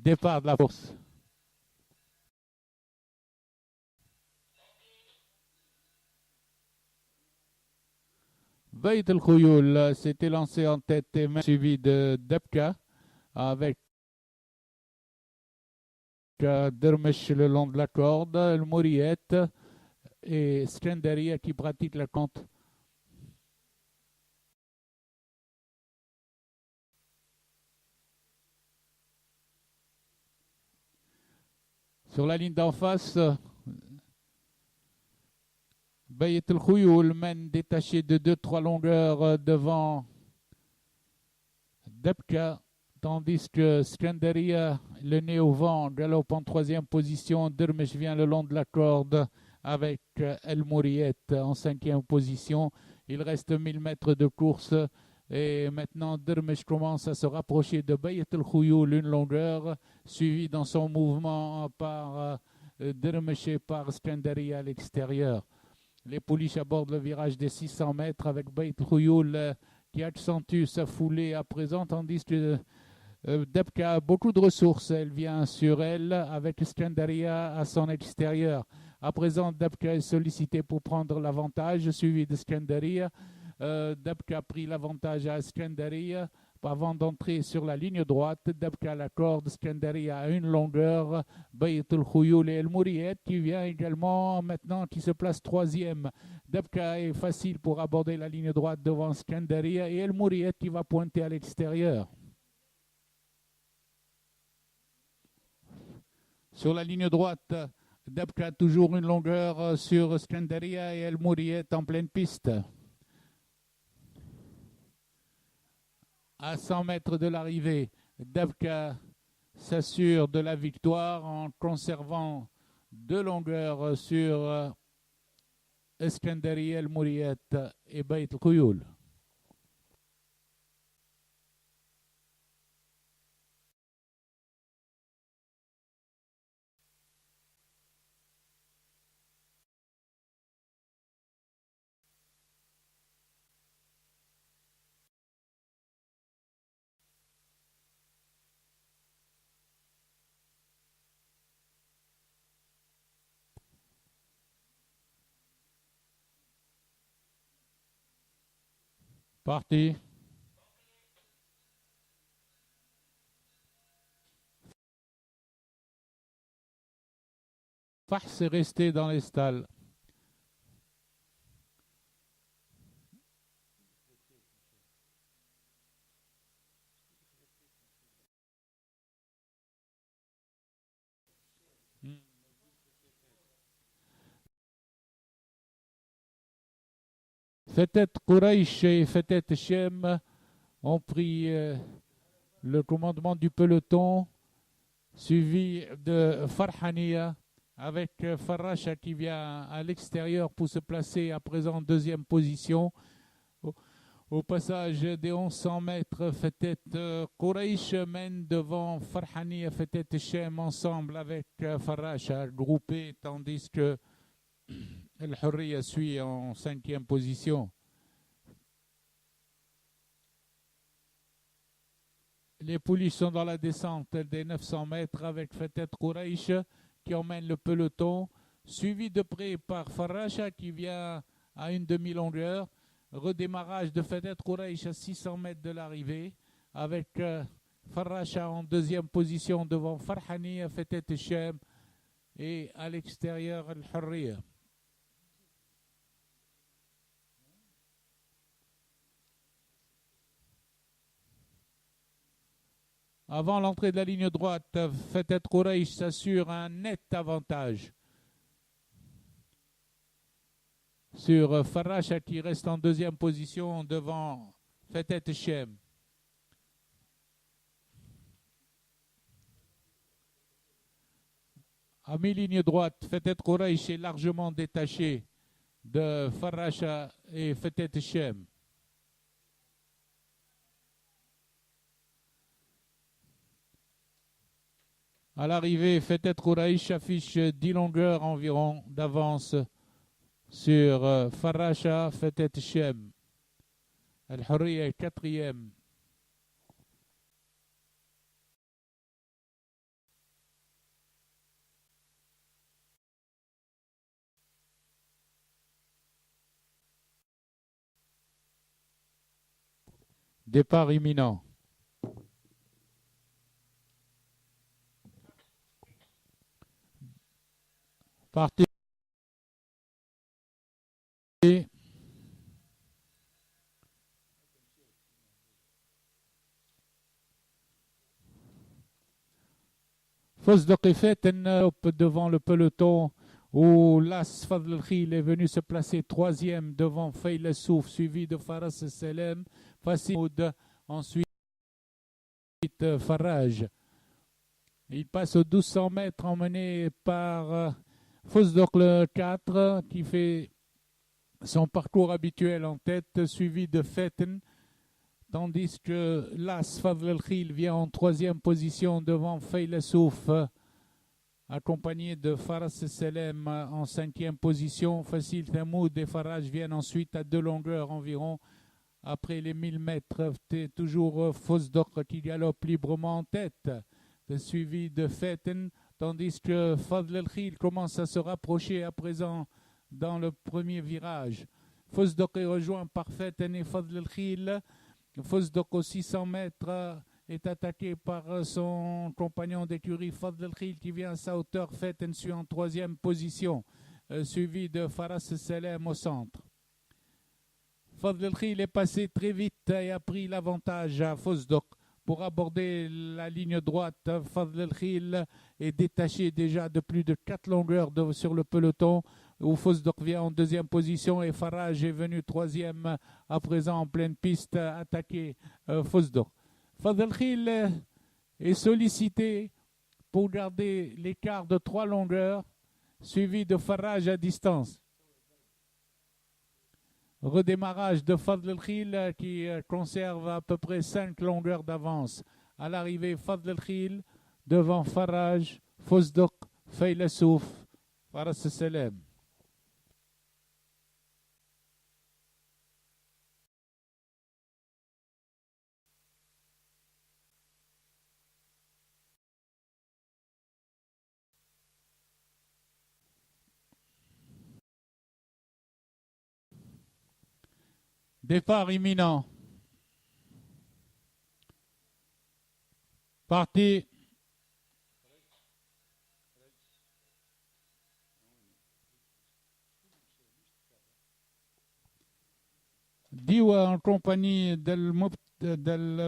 Départ de la course. Bayt El Khouyoul s'était lancé en tête et suivi de Debka avec Dermesh le long de la corde, El Mouriette et Skendaria qui pratique la compte. Sur la ligne d'en face, Bayt El Khouyoul mène détaché de 2-3 longueurs devant Debka, tandis que Skendaria, le nez au vent, galope en troisième position. Dermesh vient le long de la corde avec El Mouriette en cinquième position. Il reste 1000 mètres de course et maintenant Dermesh commence à se rapprocher de Bayt El Khouyoul, une longueur, suivi dans son mouvement par Dermesh et par Skendaria à l'extérieur. Les pouliches abordent le virage des 600 mètres avec Bayt El Khouyoul qui accentue sa foulée à présent, tandis que Debka a beaucoup de ressources. Elle vient sur elle avec Skendaria à son extérieur. À présent, Debka est sollicité pour prendre l'avantage, suivi de Skendaria. Debka a pris l'avantage à Skendaria avant d'entrer sur la ligne droite. Debka l'accorde, Skendaria a une longueur. Bayt El Khouyoul et El Mouriette qui vient également maintenant, qui se place troisième. Debka est facile pour aborder la ligne droite devant Skendaria et El Mouriette qui va pointer à l'extérieur. Sur la ligne droite, Debka a toujours une longueur sur Skendaria et El Mouriette en pleine piste. À 100 mètres de l'arrivée, Debka s'assure de la victoire en conservant 2 longueurs sur Skendaria, El Mouriette et Bayt El Khouyoul. Parti. Farce est resté dans les stalles. Fetet Kouraïch et Fetet Shem ont pris le commandement du peloton, suivi de Farhania, avec Farracha qui vient à l'extérieur pour se placer à présent en deuxième position. Au passage des 1100 mètres, Fetet Kouraïch mène devant Farhania et Fetet Shem ensemble avec Farracha groupé, tandis que El Hurriya suit en cinquième position. Les pouliches sont dans la descente des 900 mètres avec Fetet Kouraïch qui emmène le peloton, suivi de près par Farracha qui vient à une demi-longueur. Redémarrage de Fetet Kouraïch à 600 mètres de l'arrivée avec Farracha en deuxième position devant Farhani, Fetet Shem et à l'extérieur El Hurriya. Avant l'entrée de la ligne droite, Fetet Kouraïch s'assure un net avantage sur Farracha qui reste en deuxième position devant Fetet Shem. À mi-ligne droite, Fetet Kouraïch est largement détaché de Farracha et Fetet Shem. À l'arrivée, Fetet Kouraïch affiche 10 longueurs environ d'avance sur Farracha, Fetet Shem. El Hurriya est quatrième. Départ imminent. Parti. Fosdok est fait devant le peloton où l'As Fadl El-Khil est venu se placer troisième devant Faïl Souf, suivi de Faras Selem, Fasimoud, ensuite Faraj. Il passe aux 1200 mètres emmené par Fosdok le 4 qui fait son parcours habituel en tête, suivi de Fetten, tandis que l'As Fadl El-Khil vient en troisième position devant Faïl Souf, accompagné de Faras Selem en cinquième position. Fassil Thamoud et Faraj viennent ensuite à 2 longueurs environ. Après les 1000 mètres, c'est toujours Fosdok qui galope librement en tête, suivi de Fetten, tandis que Fadl El-Khil commence à se rapprocher à présent dans le premier virage. Fosdok est rejoint par Fetten et Fadl El-Khil. Fosdok aux 600 mètres est attaqué par son compagnon d'écurie Fadl El-Khil qui vient à sa hauteur. Fetten suit en troisième position, suivi de Faras Selem au centre. Fadl El-Khil est passé très vite et a pris l'avantage à Fosdok. Pour aborder la ligne droite, Fadl El-Khil est détaché déjà de plus de 4 longueurs sur le peloton, où Fosdok vient en deuxième position et Faraj est venu troisième à présent en pleine piste attaquer Fosdok. Fadl El-Khil est sollicité pour garder l'écart de 3 longueurs, suivi de Faraj à distance. Redémarrage de Fadl El-Khil qui conserve à peu près 5 longueurs d'avance. À l'arrivée, Fadl El-Khil devant Faraj, Fosdok, Faïl Souf, Faras Selem. Départ imminent. Parti. Diwa en compagnie d'El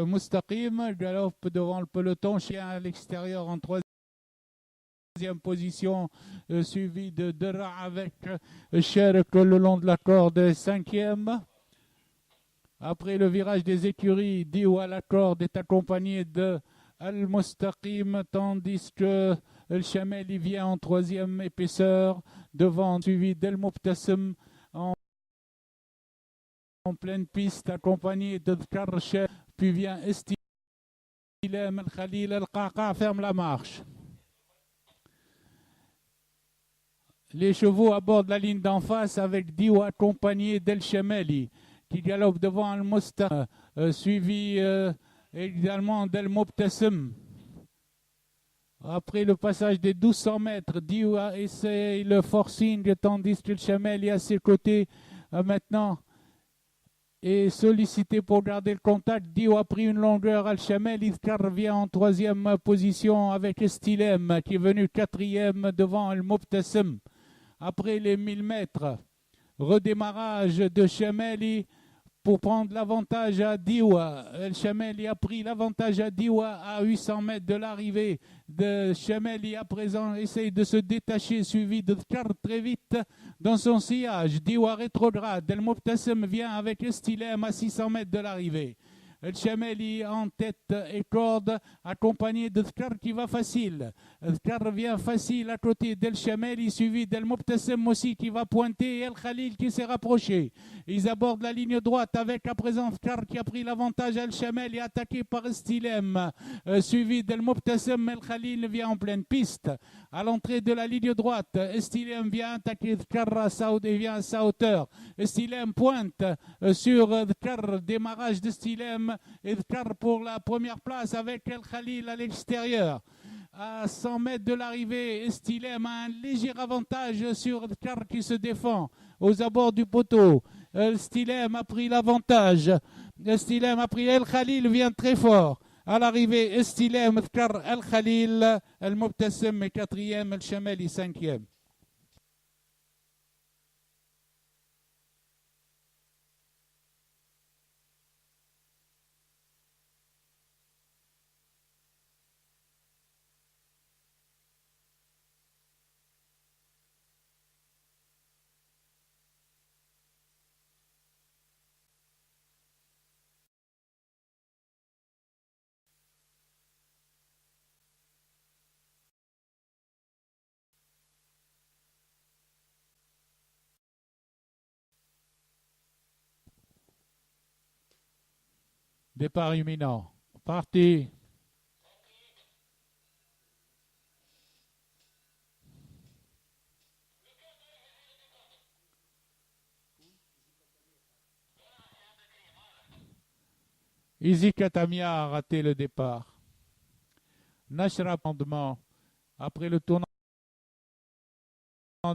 Mustaqim galope devant le peloton, chien à l'extérieur en troisième position, suivi de Dera avec Sherk le long de la corde, cinquième. Après le virage des écuries, Diwa la corde est accompagné de Al Mustaqim, tandis que El Chamel vient en troisième épaisseur, devant, suivi d'El Mubtassim en pleine piste, accompagné de Karcher, puis vient Estilem El Khalil El Qaqa ferme la marche. Les chevaux abordent la ligne d'en face avec Diwa accompagné d'El Chameli, qui galope devant Al Mustaqim, suivi également d'El Mubtassim. Après le passage des 1200 mètres, Diwa essaye le forcing, tandis que le Chamel est à ses côtés maintenant est sollicité pour garder le contact. Diwa a pris une longueur. Al-Chamel Iskar vient en troisième position avec Estilem qui est venu quatrième devant Al-Mubtassim. Après les 1000 mètres, redémarrage de Chameli pour prendre l'avantage à Diwa. El Chameli a pris l'avantage à Diwa à 800 mètres de l'arrivée de Chameli. À présent, essaye de se détacher, suivi de Tkar très vite dans son sillage. Diwa rétrograde. El Mubtassim vient avec Estilem à 600 mètres de l'arrivée. El Chameli en tête et corde, accompagné de Tkar qui va facile. Tkar vient facile à côté d'El Chameli, suivi d'El Mubtassim aussi qui va pointer, et El Khalil qui s'est rapproché. Ils abordent la ligne droite avec à présent Tkar qui a pris l'avantage. El Chameli attaqué par Estilem, suivi d'El Mubtassim. El Khalil vient en pleine piste. À l'entrée de la ligne droite, Estilem vient attaquer Tkar et vient à sa hauteur. Estilem pointe sur Tkar, démarrage d'Estilem. Et Tkar pour la première place avec El Khalil à l'extérieur. À 100 mètres de l'arrivée, Estilem a un léger avantage sur Tkar qui se défend aux abords du poteau. Estilem a pris l'avantage. Estilem a pris El Khalil, vient très fort. À l'arrivée, Estilem, Tkar El Khalil, El Mubtassim est quatrième, El Chameli cinquième. Départ imminent. Parti. Easy Katamia a raté le départ. Nashra pendement. Après le tournant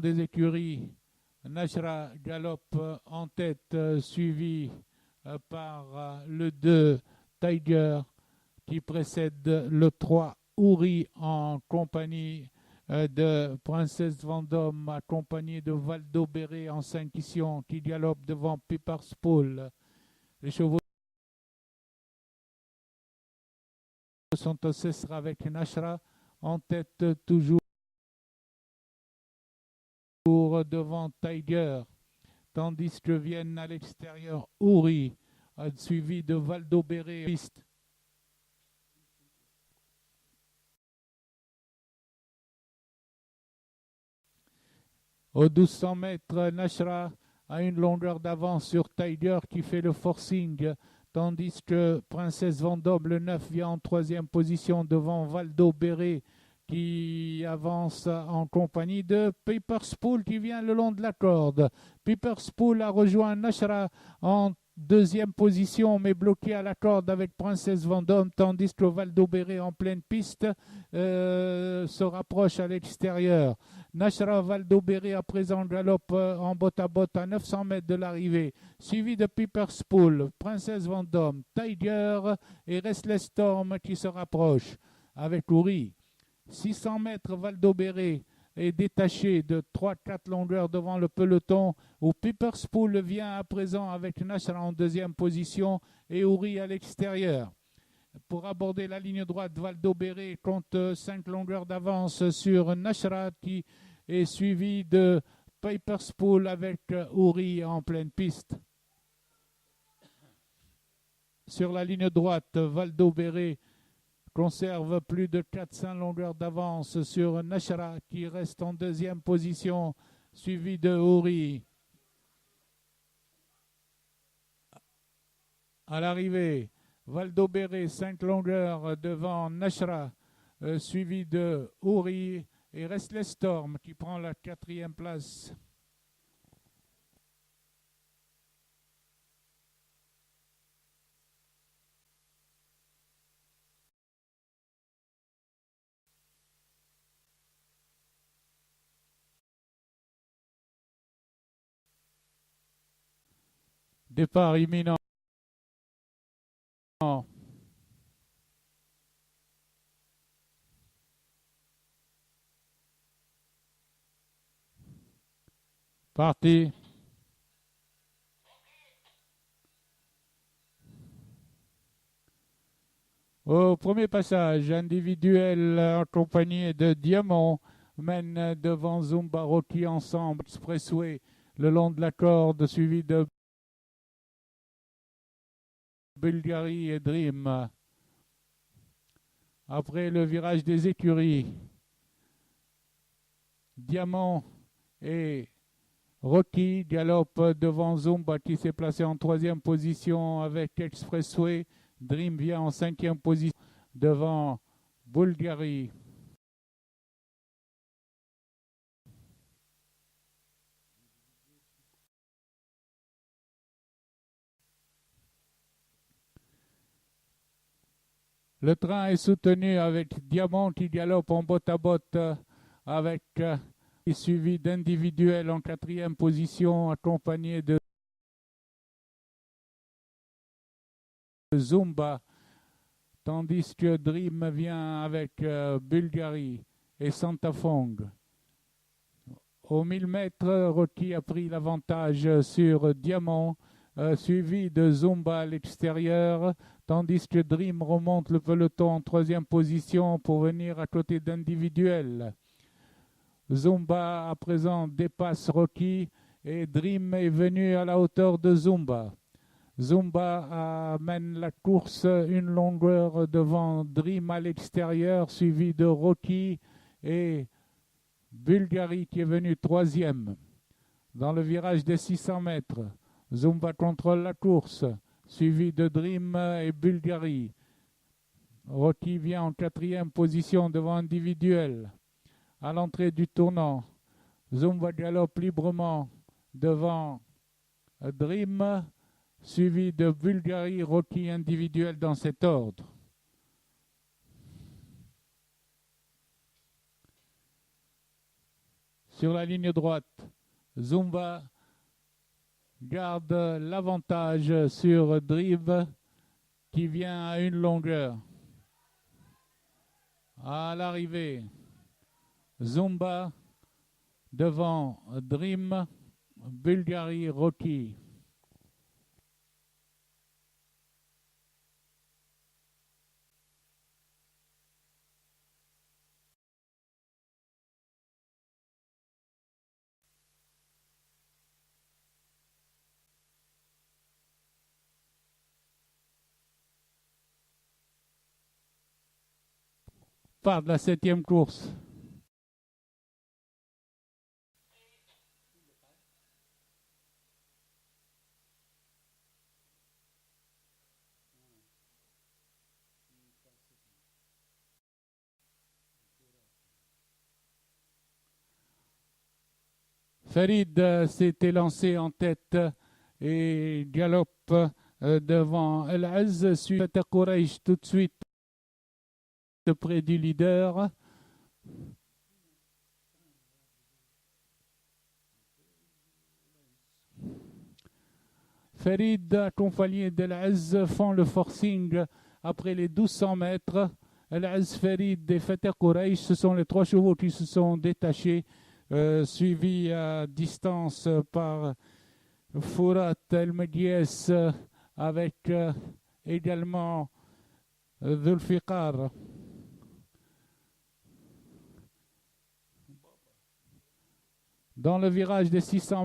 des écuries, Nashra galope en tête, suivi par le 2 Tiger qui précède le 3 Ouri en compagnie de Princesse Vendôme, accompagné de Valdo Béré en 5 qui galope devant Pipers Pool. Les chevaux sont au cessre avec Nashra en tête toujours devant Tiger, tandis que viennent à l'extérieur Ouri, suivi de Valdo Béré. Aux 1200 mètres, Nashra a une longueur d'avance sur Tiger qui fait le forcing, tandis que Princesse Vendôme, le 9, vient en troisième position devant Valdo Béré qui avance en compagnie de Pipers Pool qui vient le long de la corde. Pipers Pool a rejoint Nashra en deuxième position mais bloqué à la corde avec Princesse Vendôme, tandis que Valdo Béré en pleine piste se rapproche à l'extérieur. Nashra Valdo Béré à présent galope en botte à botte à 900 mètres de l'arrivée, suivi de Pipers Pool, Princesse Vendôme, Tiger et Restless Storm qui se rapprochent avec Ouri. 600 mètres, Valdo Béré est détaché de 3-4 longueurs devant le peloton, où Pipers Pool vient à présent avec Nashra en deuxième position et Ouri à l'extérieur. Pour aborder la ligne droite, Valdo Béré compte 5 longueurs d'avance sur Nashra qui est suivi de Pipers Pool avec Ouri en pleine piste. Sur la ligne droite, Valdo Béré conserve plus de 400 longueurs d'avance sur Nashra qui reste en deuxième position, suivi de Ouri. À l'arrivée, Valdo Béré, 5 longueurs devant Nashra, suivi de Ouri et Restless Storm qui prend la 4e place. Départ imminent. Parti. Au premier passage, individuel accompagné de Diamant mène devant Zumba Rocky ensemble, Expressway le long de la corde, suivi de Bulgarie et Dream. Après le virage des écuries, Diamant et Rocky galopent devant Zumba qui s'est placé en 3e position avec Expressway. Dream vient en 5e position devant Bulgarie. Le train est soutenu avec Diamant qui galope en botte à botte avec suivi d'individuel en 4e position accompagné de Zumba, tandis que Dream vient avec Bulgarie et Santafong. Au 1000 mètres, Rocky a pris l'avantage sur Diamant, suivi de Zumba à l'extérieur, tandis que Dream remonte le peloton en troisième position pour venir à côté d'Individuel. Zumba à présent dépasse Rocky et Dream est venu à la hauteur de Zumba. Zumba amène la course une longueur devant Dream à l'extérieur, suivi de Rocky et Bulgarie qui est venu troisième. Dans le virage des 600 mètres, Zumba contrôle la course, suivi de Dream et Bulgarie. Rocky vient en quatrième position devant Individuel. À l'entrée du tournant, Zumba galope librement devant Dream, suivi de Bulgarie, Rocky, Individuel dans cet ordre. Sur la ligne droite, Zumba garde l'avantage sur Dream qui vient à une longueur. À l'arrivée, Zumba devant Dream, Bulgarie, Rocky. Part de la 7e course. Farid s'était lancé en tête et galope devant El Az, suit Quraish tout de suite près du leader. Farid accompagné d'El Az font le forcing après les 1200 mètres. El Az, Farid et Fateh Quraish, ce sont les trois chevaux qui se sont détachés, suivis à distance par Fourat El Medies avec également Zulfiqar. Dans le virage des 600